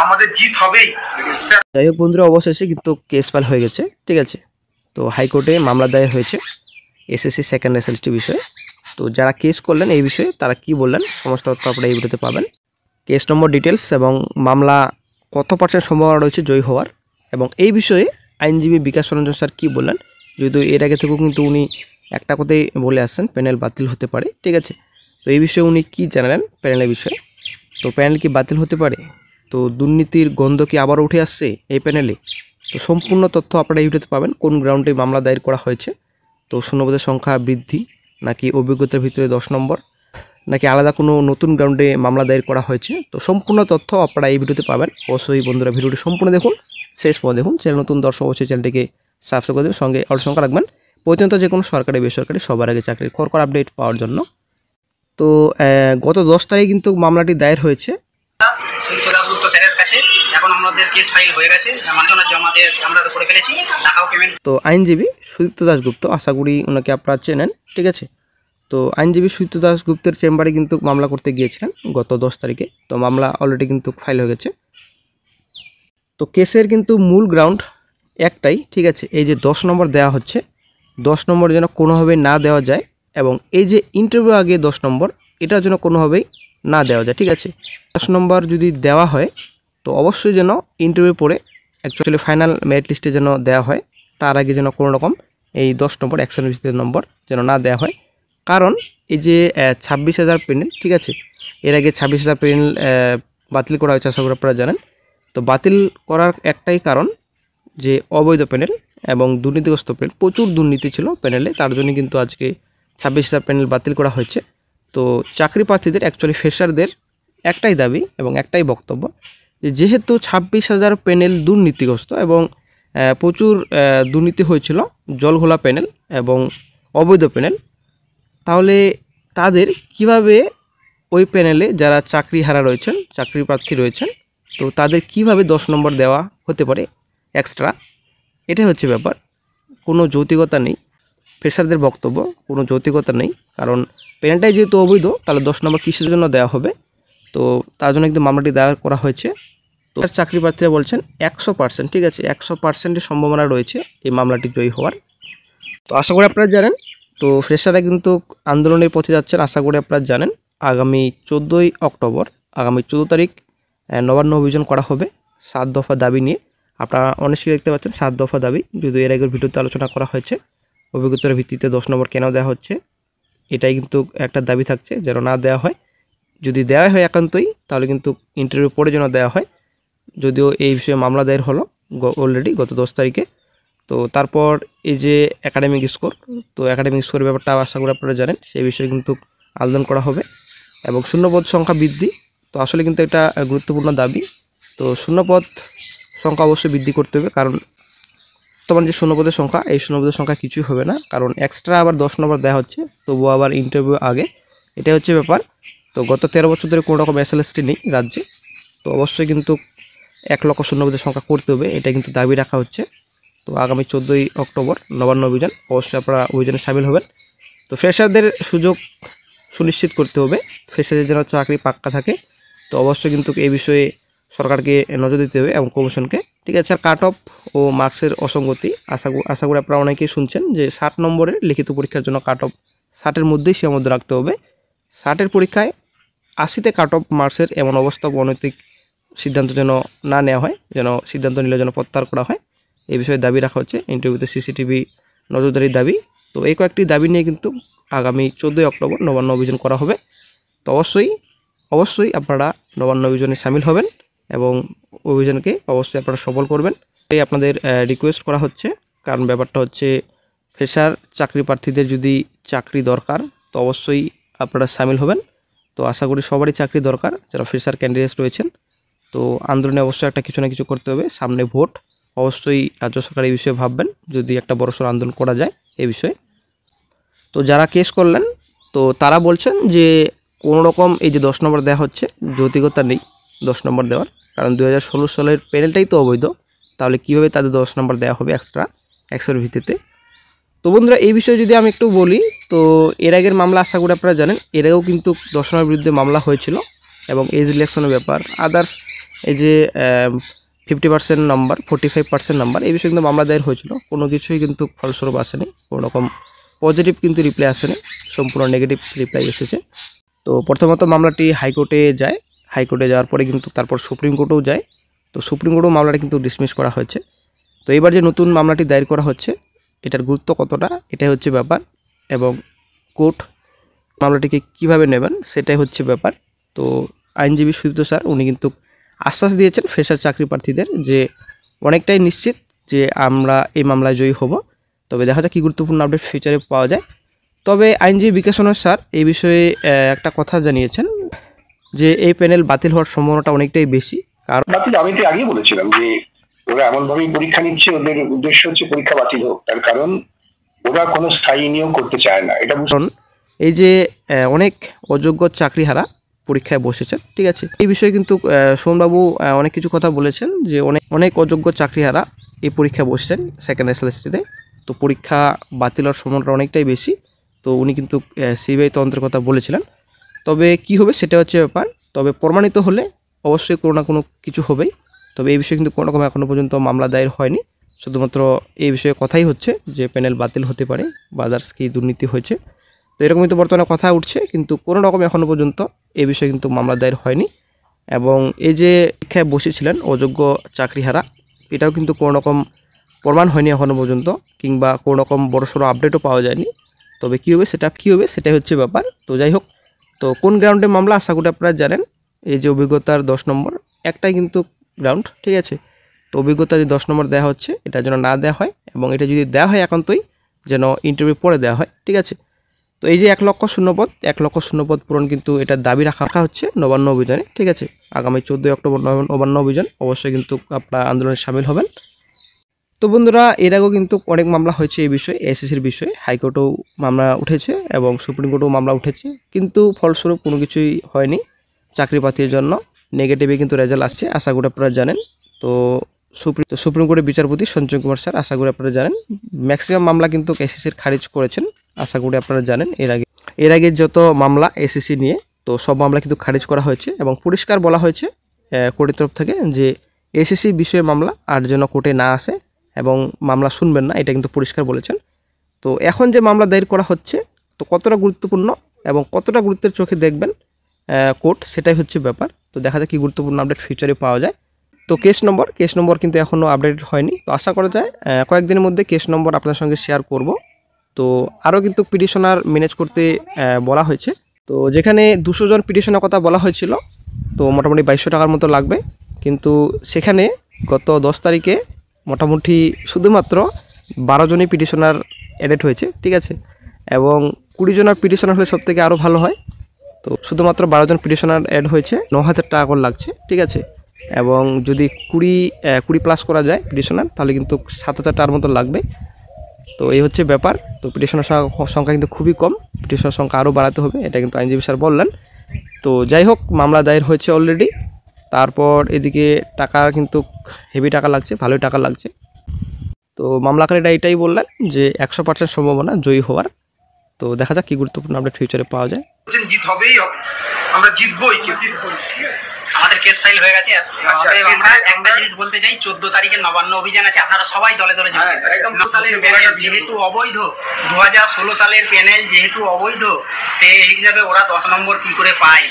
আমাদের জিত হবেই। যাই হোক বন্ধুরা, অবশেষে কিন্তু কেস ফাইল হয়ে গেছে, ঠিক আছে। তো হাইকোর্টে মামলা দায়ের হয়েছে এসএসসি সেকেন্ড এসএলএসটি বিষয়ে। তো যারা কেস করলেন এই বিষয়ে তারা কি বললেন সমস্ত তথ্য আপনারা এই ভিডিওতে পাবেন। কেস নম্বর ডিটেলস এবং মামলা কত % সম্ভাবনা রয়েছে জয়ী হওয়ার, এবং এই বিষয়ে আইনজীবী বিকাশ রঞ্জন স্যার কী বললেন, যেহেতু এর আগে থেকেও কিন্তু উনি একটা কথাই বলে আসছেন প্যানেল বাতিল হতে পারে, ঠিক আছে। তো এই বিষয়ে উনি কী জানালেন প্যানেলের বিষয়ে। তো প্যানেল কি বাতিল হতে পারে, তো দুর্নীতির গন্ধ কি আবার উঠে আসছে এই প্যানেলে। তো সম্পূর্ণ তথ্য আপনারা এই ভিডিওতে পাবেন। কোন গ্রাউন্ডে মামলা দায়ের করা হয়েছে, তো শূন্যপদের সংখ্যা বৃদ্ধি, নাকি অভিজ্ঞতার ভিতরে 10 নম্বর, নাকি আলাদা কোনো নতুন গ্রাউন্ডে মামলা দায়ের করা হয়েছে, তো সম্পূর্ণ তথ্য আপনারা এই ভিডিওতে পাবেন। অবশ্যই বন্ধুরা ভিডিওটি সম্পূর্ণ দেখুন, শেষ পর্যন্ত দেখুন। চ্যানেল নতুন দর্শক অবশ্যই চ্যানেলটিকে সাবস্ক্রাইব করে দেবেন, সঙ্গে অল সংখ্যা রাখবেন প্রতিনিয়ত যে কোনো সরকারি বেসরকারি সবার আগে চাকরির খবর আপডেট পাওয়ার জন্য। তো গত 10 তারিখ কিন্তু মামলাটি দায়ের হয়েছে। এখন আমাদের কেস ফাইল হয়ে গেছে, মানুষজনের জমা দিয়ে আমরা করে ফেলেছি, টাকাও পেমেন্ট। তো আইনজীবী সুদীপ্ত দাশগুপ্ত, আশা করি ওনাকে আপনারা চেনেন, ঠিক আছে। তো আইনজীবী সুদীপ্ত দাশগুপ্তের চেম্বারে কিন্তু মামলা করতে গিয়েছিলেন গত 10 তারিখে। তো মামলা অলরেডি কিন্তু ফাইল হয়ে গেছে। তো কেসের কিন্তু মূল গ্রাউন্ড একটাই, ঠিক আছে। এই যে 10 নম্বর দেওয়া হচ্ছে, 10 নম্বর যেন কোনোভাবেই না দেওয়া যায়, এবং এই যে ইন্টারভিউ আগে 10 নম্বর, এটার জন্য কোনোভাবেই না দেওয়া যায়, ঠিক আছে। 10 নম্বর যদি দেওয়া হয় তো অবশ্যই যেন ইন্টারভিউ পরে অ্যাকচুয়ালি ফাইনাল মেরিট লিস্টে যেন দেওয়া হয়, তার আগে যেন কোনো রকম এই 10 নম্বর 120 নম্বর যেন না দেওয়া হয়। কারণ এই যে 26,000 প্যানেল, ঠিক আছে, এর আগে 26,000 প্যানেল বাতিল করা হয়েছে, আশা করি আপনারা জানেন। তো বাতিল করার একটাই কারণ যে অবৈধ প্যানেল এবং দুর্নীতিগ্রস্ত প্যানেল, প্রচুর দুর্নীতি ছিল প্যানেলে, তার জন্য কিন্তু আজকে 26,000 প্যানেল বাতিল করা হয়েছে। তো চাকরি প্রার্থীদের অ্যাকচুয়ালি ফ্রেশারদের একটাই দাবি এবং একটাই বক্তব্য, যে যেহেতু 26,000 প্যানেল দুর্নীতিগ্রস্ত এবং প্রচুর দুর্নীতি হয়েছিল, জলঘোলা প্যানেল এবং অবৈধ প্যানেল, তাহলে তাদের কিভাবে ওই প্যানেলে যারা চাকরিহারা রয়েছেন, চাকরি প্রার্থী রয়েছেন, তো তাদের কিভাবে 10 নম্বর দেওয়া হতে পারে এক্সট্রা, এটাই হচ্ছে ব্যাপার। কোনো যৌক্তিকতা নেই, ফ্রেশারদের বক্তব্য কোনো যৌক্তিকতা নেই। কারণ প্যানেলটাই যেহেতু অবৈধ, তাহলে 10 নম্বর কিসের জন্য দেওয়া হবে। তো তার জন্য কিন্তু মামলাটি দায়ের করা হয়েছে। তো চাকরি প্রার্থীরা বলছেন 100%, ঠিক আছে, 100%-এর সম্ভাবনা রয়েছে এই মামলাটি জয়ী হওয়ার। তো আশা করি আপনারা জানেন। তো ফ্রেশাররা কিন্তু আন্দোলনের পথে যাচ্ছেন, আশা করি আপনারা জানেন। আগামী 14ই অক্টোবর, আগামী 14 তারিখ নবান্ন অভিযান করা হবে 7 দফা দাবি নিয়ে। আপনারা অনেকেই দেখতে পাচ্ছেন 7 দফা দাবি, যদিও এর আগের ভিডিওতে আলোচনা করা হয়েছে। অভিজ্ঞতার ভিত্তিতে 10 নম্বর কেন দেওয়া হচ্ছে, এটাই কিন্তু একটা দাবি থাকছে যেন না দেওয়া হয়। যদি দেওয়া হয় একান্তই, তাহলে কিন্তু ইন্টারভিউ পরে যেন দেওয়া হয়। যদিও এই বিষয়ে মামলা দায়ের হলো অলরেডি গত 10 তারিখে। তো তারপর এই যে একাডেমিক স্কোর, তো একাডেমিক স্কোরের ব্যাপারটা আশা করি আপনারা জানেন, সেই বিষয়ে কিন্তু আন্দোলন করা হবে। এবং শূন্যপদ সংখ্যা বৃদ্ধি, তো আসলে কিন্তু এটা গুরুত্বপূর্ণ দাবি। তো শূন্যপদ সংখ্যা অবশ্যই বৃদ্ধি করতে হবে, কারণ বর্তমান যে শূন্যপদের সংখ্যা, এই শূন্যপদের সংখ্যা কিছুই হবে না, কারণ এক্সট্রা আবার 10 নম্বর দেওয়া হচ্ছে, তবুও আবার ইন্টারভিউ আগে, এটাই হচ্ছে ব্যাপার। তো গত 13 বছর ধরে কোনো রকম এসএলএসটি নেই রাজ্যে, তো অবশ্যই কিন্তু 1 লক্ষ শূন্যপদের সংখ্যা করতে হবে, এটা কিন্তু দাবি রাখা হচ্ছে। তো আগামী 14ই অক্টোবর নবান্ন অভিযান, অবশ্যই আপনারা অভিযানে সামিল হবেন। তো ফ্রেশারদের সুযোগ সুনিশ্চিত করতে হবে, ফ্রেশারদের যেন চাকরি পাক্কা থাকে। তো অবশ্যই কিন্তু এই বিষয়ে সরকারকে নজর দিতে হবে এবং কমিশনকে, ঠিক আছে। আর কাট অফ ও মার্কসের অসঙ্গতি, আশা করি আপনারা অনেকেই শুনছেন যে 60 নম্বরের লিখিত পরীক্ষার জন্য কাট অফ 60-এর মধ্যেই সীমাবদ্ধ রাখতে হবে। 60-এর পরীক্ষায় 80-তে কাট অফ মার্কসের এমন অবস্থা অনৈতিক সিদ্ধান্ত যেন না নেওয়া হয়, যেন সিদ্ধান্ত নিলে যেন প্রত্যাহার করা হয়, এই বিষয়ে দাবি রাখা হচ্ছে। ইন্টারভিউতে সিসিটিভি নজরদারির দাবি। তো এই কয়েকটি দাবি নিয়ে কিন্তু আগামী 14ই অক্টোবর নবান্ন অভিযান করা হবে। তো অবশ্যই আপনারা নবান্ন অভিযানে সামিল হবেন এবং অভিযানকে অবশ্যই আপনারা সফল করবেন, এই আপনাদের রিকোয়েস্ট করা হচ্ছে। কারণ ব্যাপারটা হচ্ছে ফ্রেশার চাকরি প্রার্থীদের যদি চাকরি দরকার, তো অবশ্যই আপনারা সামিল হবেন। তো আশা করি সবারই চাকরি দরকার যারা ফ্রেশার ক্যান্ডিডেট রয়েছেন। তো আন্দোলনে অবশ্যই একটা কিছু না কিছু করতে হবে, সামনে ভোট, অবশ্যই রাজ্য সরকার এই বিষয়ে ভাববেন যদি একটা বড়সড় আন্দোলন করা যায় এই বিষয়ে। তো যারা কেস করলেন, তো তারা বলছেন যে কোনো রকম এই যে 10 নম্বর দেওয়া হচ্ছে, যৌক্তিকতা নেই 10 নম্বর দেওয়ার, কারণ 2016 সালের প্যানেলটাই তো অবৈধ, তাহলে কীভাবে তাদের 10 নম্বর দেওয়া হবে এক্সট্রা 100-এর ভিত্তিতে। তো বন্ধুরা এই বিষয়ে যদি আমি একটু বলি, তো এর আগের মামলা আশা করি আপনারা জানেন, এর আগেও কিন্তু 10 নম্বরের বিরুদ্ধে মামলা হয়েছিল। এবং এজ রিলেকশনের ব্যাপার, আদার্স এই যে 50% নাম্বার, 45% নাম্বার, এই বিষয়ে কিন্তু মামলা দায়ের হয়েছিল। কোনো কিছুই কিন্তু ফলস্বরূপ আসেনি, কোনো রকম পজিটিভ কিন্তু রিপ্লাই আসেনি, সম্পূর্ণ নেগেটিভ রিপ্লাই এসেছে। তো প্রথমত মামলাটি হাইকোর্টে যায়, হাইকোর্টে যাওয়ার পরে কিন্তু তারপর সুপ্রিম কোর্টেও যায়। তো সুপ্রিম কোর্টেও মামলাটা কিন্তু ডিসমিস করা হয়েছে। তো এবার যে নতুন মামলাটি দায়ের করা হচ্ছে, এটার গুরুত্ব কতটা, এটাই হচ্ছে ব্যাপার, এবং কোর্ট মামলাটিকে কিভাবে নেবেন সেটাই হচ্ছে ব্যাপার। তো আইনজীবী সুদীপ্ত স্যার উনি কিন্তু আশ্বাস দিয়েছেন ফ্রেশার চাকরি প্রার্থীদের যে অনেকটাই নিশ্চিত যে আমরা এই মামলায় জয়ী হব। তবে দেখা যাক কী গুরুত্বপূর্ণ আপডেট ফিউচারে পাওয়া যায়। তবে আইনজীবী বিকাশনের স্যার এই বিষয়ে একটা কথা জানিয়েছেন যে এই প্যানেল বাতিল হওয়ার সম্ভাবনাটা অনেকটাই বেশি। কারণ বাতিল আমি তো আগেই বলেছিলাম যে ওরা এমনভাবেই পরীক্ষা নিচ্ছে, ওদের উদ্দেশ্য হচ্ছে পরীক্ষা বাতিল হোক, তার কারণ ওরা কোনো স্থায়ী নিয়োগ করতে চায় না। এটা এই যে অনেক অযোগ্য চাকরিহারা পরীক্ষায় বসেছেন, ঠিক আছে, এই বিষয়ে কিন্তু সোমবাবু অনেক কিছু কথা বলেছেন যে অনেক অযোগ্য চাকরিহারা এই পরীক্ষায় বসছেন সেকেন্ড এসএলএসটিতে। তো পরীক্ষা বাতিল হওয়ার সম্ভাবনাটা অনেকটাই বেশি। তো উনি কিন্তু সিবিআই তদন্তের কথা বলেছিলেন। তবে কি হবে সেটা হচ্ছে ব্যাপার। তবে প্রমাণিত হলে অবশ্যই কোনো না কোনো কিছু হবেই। তবে এই বিষয়ে কিন্তু কোনো রকম এখনও পর্যন্ত মামলা দায়ের হয়নি, শুধুমাত্র এই বিষয়ে কথাই হচ্ছে যে প্যানেল বাতিল হতে পারে বা আদার্স কি দুর্নীতি হয়েছে। তো এরকমই তো বর্তমানে কথা উঠছে, কিন্তু কোনো রকম এখনও পর্যন্ত এই বিষয়ে কিন্তু মামলা দায়ের হয়নি। এবং এই যে পরীক্ষায় বসেছিলেন অযোগ্য চাকরিহারা, এটাও কিন্তু কোনো রকম প্রমাণ হয়নি এখনও পর্যন্ত, কিংবা কোনো রকম বড়সড় আপডেটও পাওয়া যায়নি। তবে কী হবে সেটাই হচ্ছে ব্যাপার। তো যাই হোক, তো কোন গ্রাউন্ডে মামলা আশা করি আপনারা জানেন। এই যে অভিজ্ঞতার 10 নম্বর একটাই কিন্তু গ্রাউন্ড, ঠিক আছে। তো অভিজ্ঞতা যে 10 নম্বর দেওয়া হচ্ছে এটা যেন না দেওয়া হয়, এবং এটা যদি দেওয়া হয় একান্তই যেন ইন্টারভিউ পরে দেওয়া হয়, ঠিক আছে। তো এই যে 1 লক্ষ শূন্যপদ পূরণ কিন্তু এটার দাবি রাখা হচ্ছে নবান্ন অভিযানে, ঠিক আছে। আগামী 14 অক্টোবর নবান্ন অভিযান, অবশ্যই কিন্তু আপনারা আন্দোলনে সামিল হবেন। তো বন্ধুরা, এর আগেও কিন্তু অনেক মামলা হয়েছে এই বিষয়ে, এসএসসির বিষয়ে, হাইকোর্টেও মামলা উঠেছে এবং সুপ্রিম কোর্টেও মামলা উঠেছে, কিন্তু ফলস্বরূপ কোনো কিছুই হয়নি। চাকরি প্রার্থীর জন্য নেগেটিভে কিন্তু রেজাল্ট আসছে, আশা করি আপনারা জানেন। তো সুপ্রিম কোর্টের বিচারপতি সঞ্জয় কুমার স্যার, আশা করি আপনারা জানেন, ম্যাক্সিমাম মামলা কিন্তু এসএসসির খারিজ করেছেন, আশা করি আপনারা জানেন। এর আগে যত মামলা এসএসসি নিয়ে, তো সব মামলা কিন্তু খারিজ করা হয়েছে, এবং পরিষ্কার বলা হয়েছে কোর্টের তরফ থেকে যে এসএসসি বিষয়ে মামলা আর যেন কোর্টে না আসে এবং মামলা শুনবেন না, এটা কিন্তু পরিষ্কার বলেছেন। তো এখন যে মামলা দায়ের করা হচ্ছে, তো কতটা গুরুত্বপূর্ণ এবং কতটা গুরুত্বের চোখে দেখবেন কোর্ট, সেটাই হচ্ছে ব্যাপার। তো দেখা যাক কি গুরুত্বপূর্ণ আপডেট ফিউচারে পাওয়া যায়। তো কেস নম্বর কিন্তু এখনও আপডেট হয়নি। তো আশা করা যায় কয়েকদিনের মধ্যে কেস নম্বর আপনার সঙ্গে শেয়ার করব। তো আরও কিন্তু পিটিশনার ম্যানেজ করতে বলা হয়েছে। তো যেখানে 200 জন পিটিশনের কথা বলা হয়েছিল, তো মোটামুটি 2200 টাকার মতো লাগবে, কিন্তু সেখানে গত 10 তারিখে মোটামুটি শুধুমাত্র 12 জনই পিটিশনার অ্যাডেড হয়েছে, ঠিক আছে। এবং 20 জনের পিটিশনার হলে সব থেকে আরও ভালো হয়। তো শুধুমাত্র 12 জন পিটিশনার অ্যাড হয়েছে, 9000 টাকা করে লাগছে, ঠিক আছে। এবং যদি 20 প্লাস করা যায় পিটিশনার, তাহলে কিন্তু 7000 টাকার মতো লাগবে। তো এই হচ্ছে ব্যাপার। তো পিটিশনের সংখ্যা কিন্তু খুবই কম, পিটিশনের সংখ্যা আরও বাড়াতে হবে, এটা কিন্তু আইনজীবী স্যার বললেন। তো যাই হোক, মামলা দায়ের হয়েছে অলরেডি। তারপর এদিকে টাকা কিন্তু হেভি টাকা লাগছে, ভালোই টাকা লাগছে। তো মামলাকারীরা এটাই বললেন যে 100% সম্ভাবনা জয়ী হওয়ার। তো দেখা যাক কি গুরুত্বপূর্ণ আপডেট ফিউচারে পাওয়া যায়। জিত হবেই, আমরা জিতবই। আমাদের কেস ফাইল হয়ে গেছে। আমরা একটা জিনিস বলতে চাই, 14 তারিখে নবান্ন অভিযান আছে, আপনারা সবাই দলে দলে যোগ দিন। যেহেতু অবৈধ, 2016 সালের প্যানেল যেহেতু অবৈধ, সেই হিসাবে ওরা 10 নম্বর কি করে পায়